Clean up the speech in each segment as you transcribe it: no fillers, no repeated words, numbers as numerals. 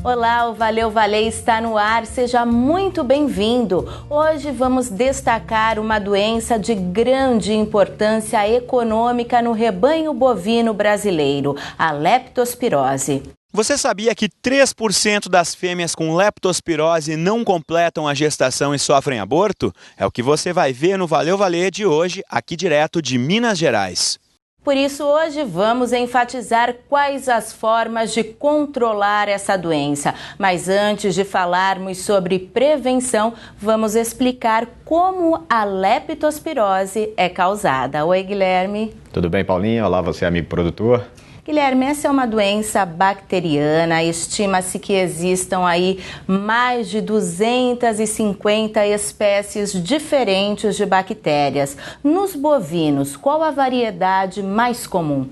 Olá, o Valeu Valer está no ar, seja muito bem-vindo. Hoje vamos destacar uma doença de grande importância econômica no rebanho bovino brasileiro, a leptospirose. Você sabia que 3% das fêmeas com leptospirose não completam a gestação e sofrem aborto? É o que você vai ver no Valeu Valer de hoje, aqui direto de Minas Gerais. Por isso, hoje vamos enfatizar quais as formas de controlar essa doença. Mas antes de falarmos sobre prevenção, vamos explicar como a leptospirose é causada. Oi, Guilherme. Tudo bem, Paulinha? Olá, você, amigo produtor. Guilherme, essa é uma doença bacteriana, estima-se que existam aí mais de 250 espécies diferentes de bactérias. Nos bovinos, qual a variedade mais comum?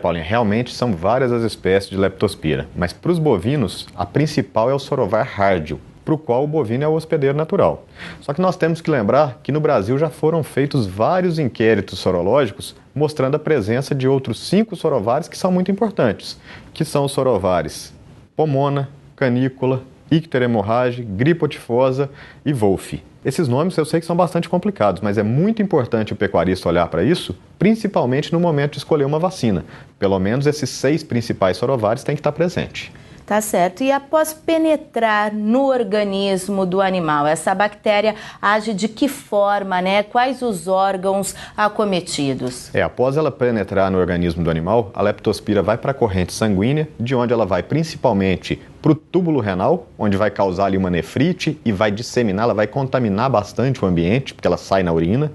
Paulinha, realmente são várias as espécies de leptospira, mas para os bovinos, a principal é o sorovar hardio, para o qual o bovino é o hospedeiro natural. Só que nós temos que lembrar que no Brasil já foram feitos vários inquéritos sorológicos mostrando a presença de outros 5 sorovares que são muito importantes, que são os sorovares Pomona, Canícula, Icter hemorrhage, gripa tifosa e Wolff. Esses nomes eu sei que são bastante complicados, mas é muito importante o pecuarista olhar para isso, principalmente no momento de escolher uma vacina. Pelo menos esses 6 principais sorovares têm que estar presentes. Tá certo. E após penetrar no organismo do animal, essa bactéria age de que forma, né? Quais os órgãos acometidos? Após ela penetrar no organismo do animal, a leptospira vai para a corrente sanguínea, de onde ela vai principalmente para o túbulo renal, onde vai causar ali uma nefrite e vai disseminar, ela vai contaminar bastante o ambiente, porque ela sai na urina.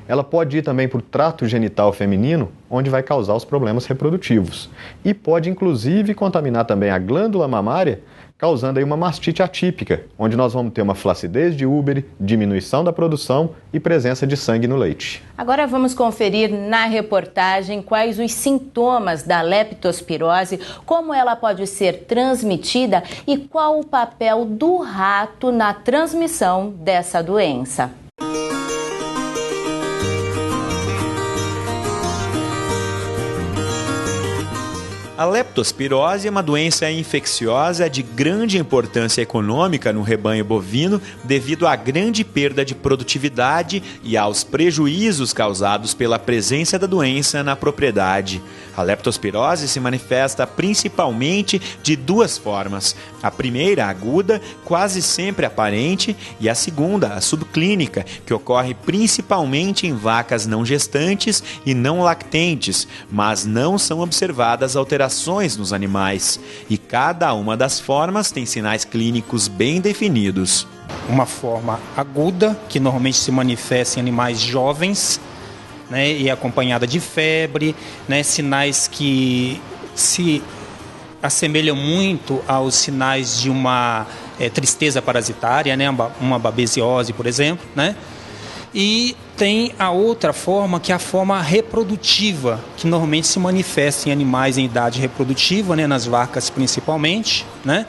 Ela pode ir também para o trato genital feminino, onde vai causar os problemas reprodutivos. E pode, inclusive, contaminar também a glândula mamária, causando aí uma mastite atípica, onde nós vamos ter uma flacidez de úbere, diminuição da produção e presença de sangue no leite. Agora vamos conferir na reportagem quais os sintomas da leptospirose, como ela pode ser transmitida e qual o papel do rato na transmissão dessa doença. A leptospirose é uma doença infecciosa de grande importância econômica no rebanho bovino devido à grande perda de produtividade e aos prejuízos causados pela presença da doença na propriedade. A leptospirose se manifesta principalmente de 2 formas. A primeira, aguda, quase sempre aparente, e a segunda, a subclínica, que ocorre principalmente em vacas não gestantes e não lactentes, mas não são observadas alterações nos animais, e cada uma das formas tem sinais clínicos bem definidos. Uma forma aguda, que normalmente se manifesta em animais jovens, né, e acompanhada de febre, né, sinais que se assemelham muito aos sinais de uma tristeza parasitária, né, uma babesiose, por exemplo, né? E tem a outra forma, que é a forma reprodutiva, que normalmente se manifesta em animais em idade reprodutiva, né, nas vacas principalmente, né,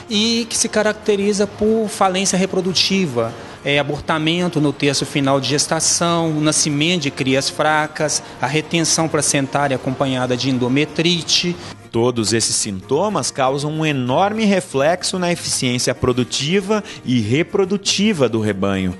e que se caracteriza por falência reprodutiva, abortamento no terço final de gestação, o nascimento de crias fracas, a retenção placentária acompanhada de endometrite. Todos esses sintomas causam um enorme reflexo na eficiência produtiva e reprodutiva do rebanho.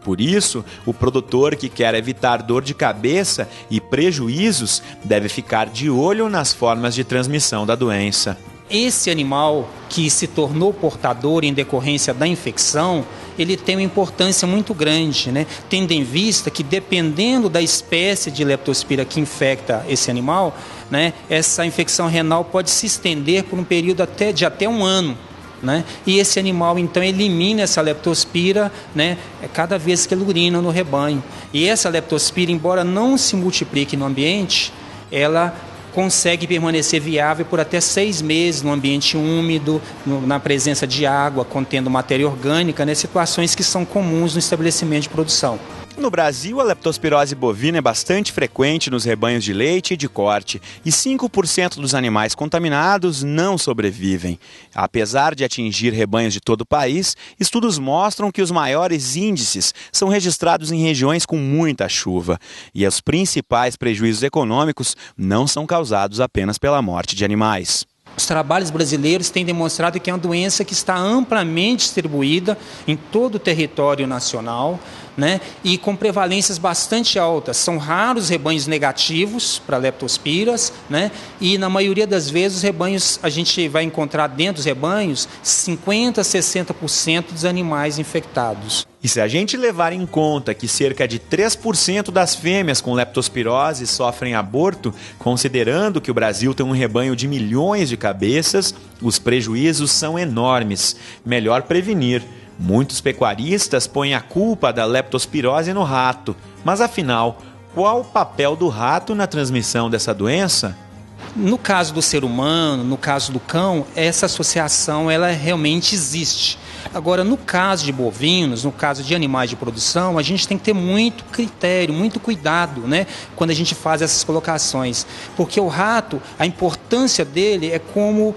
Por isso, o produtor que quer evitar dor de cabeça e prejuízos deve ficar de olho nas formas de transmissão da doença. Esse animal que se tornou portador em decorrência da infecção, ele tem uma importância muito grande, né? Tendo em vista que, dependendo da espécie de leptospira que infecta esse animal, né, essa infecção renal pode se estender por um período de até 1 ano. Né? E esse animal então elimina essa leptospira, né, cada vez que ele urina no rebanho. E essa leptospira, embora não se multiplique no ambiente, ela consegue permanecer viável por até 6 meses no ambiente úmido, na presença de água, contendo matéria orgânica, né, situações que são comuns no estabelecimento de produção. No Brasil, a leptospirose bovina é bastante frequente nos rebanhos de leite e de corte, e 5% dos animais contaminados não sobrevivem. Apesar de atingir rebanhos de todo o país, estudos mostram que os maiores índices são registrados em regiões com muita chuva, e os principais prejuízos econômicos não são causados apenas pela morte de animais. Os trabalhos brasileiros têm demonstrado que é uma doença que está amplamente distribuída em todo o território nacional, né, e com prevalências bastante altas. São raros os rebanhos negativos para leptospiras, né, e na maioria das vezes os rebanhos, a gente vai encontrar dentro dos rebanhos 50% a 60% dos animais infectados. E se a gente levar em conta que cerca de 3% das fêmeas com leptospirose sofrem aborto, considerando que o Brasil tem um rebanho de milhões de cabeças, os prejuízos são enormes. Melhor prevenir. Muitos pecuaristas põem a culpa da leptospirose no rato. Mas afinal, qual o papel do rato na transmissão dessa doença? No caso do ser humano, no caso do cão, essa associação ela realmente existe. Agora, no caso de bovinos, no caso de animais de produção, a gente tem que ter muito critério, muito cuidado, né, quando a gente faz essas colocações. Porque o rato, a importância dele é como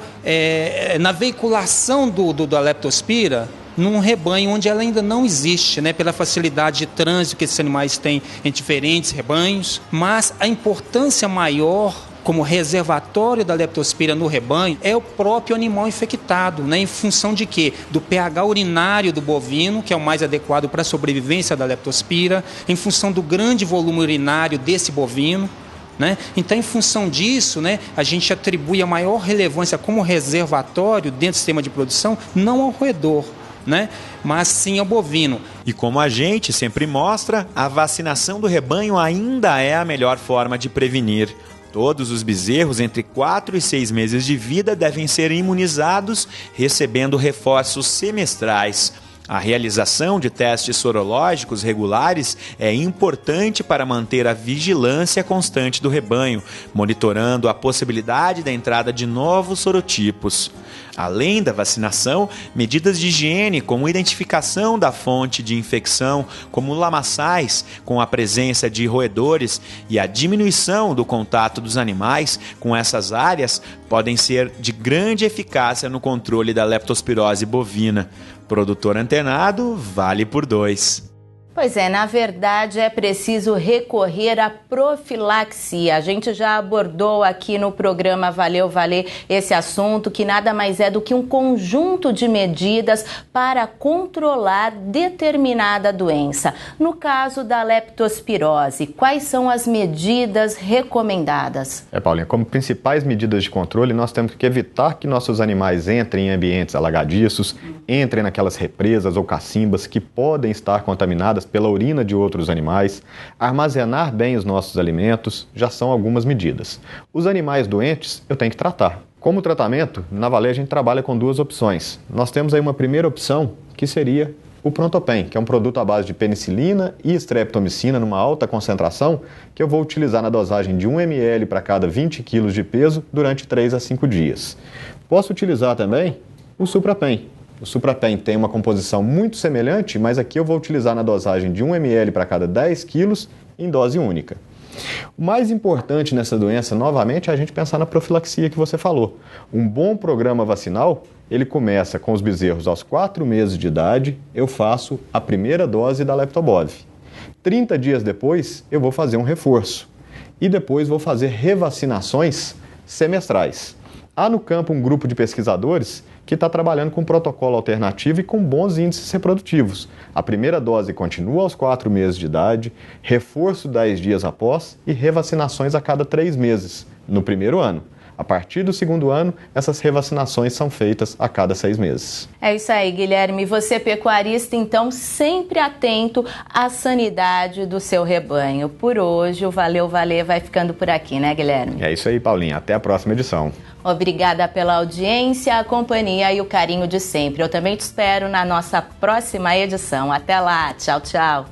na veiculação da leptospira, num rebanho onde ela ainda não existe, né, pela facilidade de trânsito que esses animais têm em diferentes rebanhos. Mas a importância maior como reservatório da leptospira no rebanho é o próprio animal infectado, né? Em função de quê? Do pH urinário do bovino, que é o mais adequado para a sobrevivência da leptospira, em função do grande volume urinário desse bovino, né? Então, em função disso, né, a gente atribui a maior relevância como reservatório dentro do sistema de produção, não ao roedor, né, mas sim ao bovino. E como a gente sempre mostra, a vacinação do rebanho ainda é a melhor forma de prevenir. Todos os bezerros entre 4 e 6 meses de vida devem ser imunizados, recebendo reforços semestrais. A realização de testes sorológicos regulares é importante para manter a vigilância constante do rebanho, monitorando a possibilidade da entrada de novos sorotipos. Além da vacinação, medidas de higiene, como identificação da fonte de infecção, como lamaçais, com a presença de roedores, e a diminuição do contato dos animais com essas áreas, podem ser de grande eficácia no controle da leptospirose bovina. Produtor antenado vale por 2. Pois é, na verdade é preciso recorrer à profilaxia. A gente já abordou aqui no programa Valeu Valer esse assunto, que nada mais é do que um conjunto de medidas para controlar determinada doença. No caso da leptospirose, quais são as medidas recomendadas? Paulinha, como principais medidas de controle, nós temos que evitar que nossos animais entrem em ambientes alagadiços, entrem naquelas represas ou cacimbas que podem estar contaminadas pela urina de outros animais, armazenar bem os nossos alimentos, já são algumas medidas. Os animais doentes eu tenho que tratar. Como tratamento, na Valer a gente trabalha com 2 opções. Nós temos aí uma primeira opção, que seria o Prontopen, que é um produto à base de penicilina e streptomicina numa alta concentração, que eu vou utilizar na dosagem de 1 ml para cada 20 kg de peso durante 3 a 5 dias. Posso utilizar também o Suprapen. O Suprapen tem uma composição muito semelhante, mas aqui eu vou utilizar na dosagem de 1 ml para cada 10 quilos em dose única. O mais importante nessa doença, novamente, é a gente pensar na profilaxia que você falou. Um bom programa vacinal, ele começa com os bezerros aos 4 meses de idade, eu faço a primeira dose da Leptobov. 30 dias depois, eu vou fazer um reforço. E depois vou fazer revacinações semestrais. Há no campo um grupo de pesquisadores que está trabalhando com um protocolo alternativo e com bons índices reprodutivos. A primeira dose continua aos 4 meses de idade, reforço 10 dias após e revacinações a cada 3 meses, no primeiro ano. A partir do segundo ano, essas revacinações são feitas a cada 6 meses. É isso aí, Guilherme. Você, pecuarista, então, sempre atento à sanidade do seu rebanho. Por hoje, o Valeu Valer vai ficando por aqui, né, Guilherme? É isso aí, Paulinha. Até a próxima edição. Obrigada pela audiência, a companhia e o carinho de sempre. Eu também te espero na nossa próxima edição. Até lá. Tchau, tchau.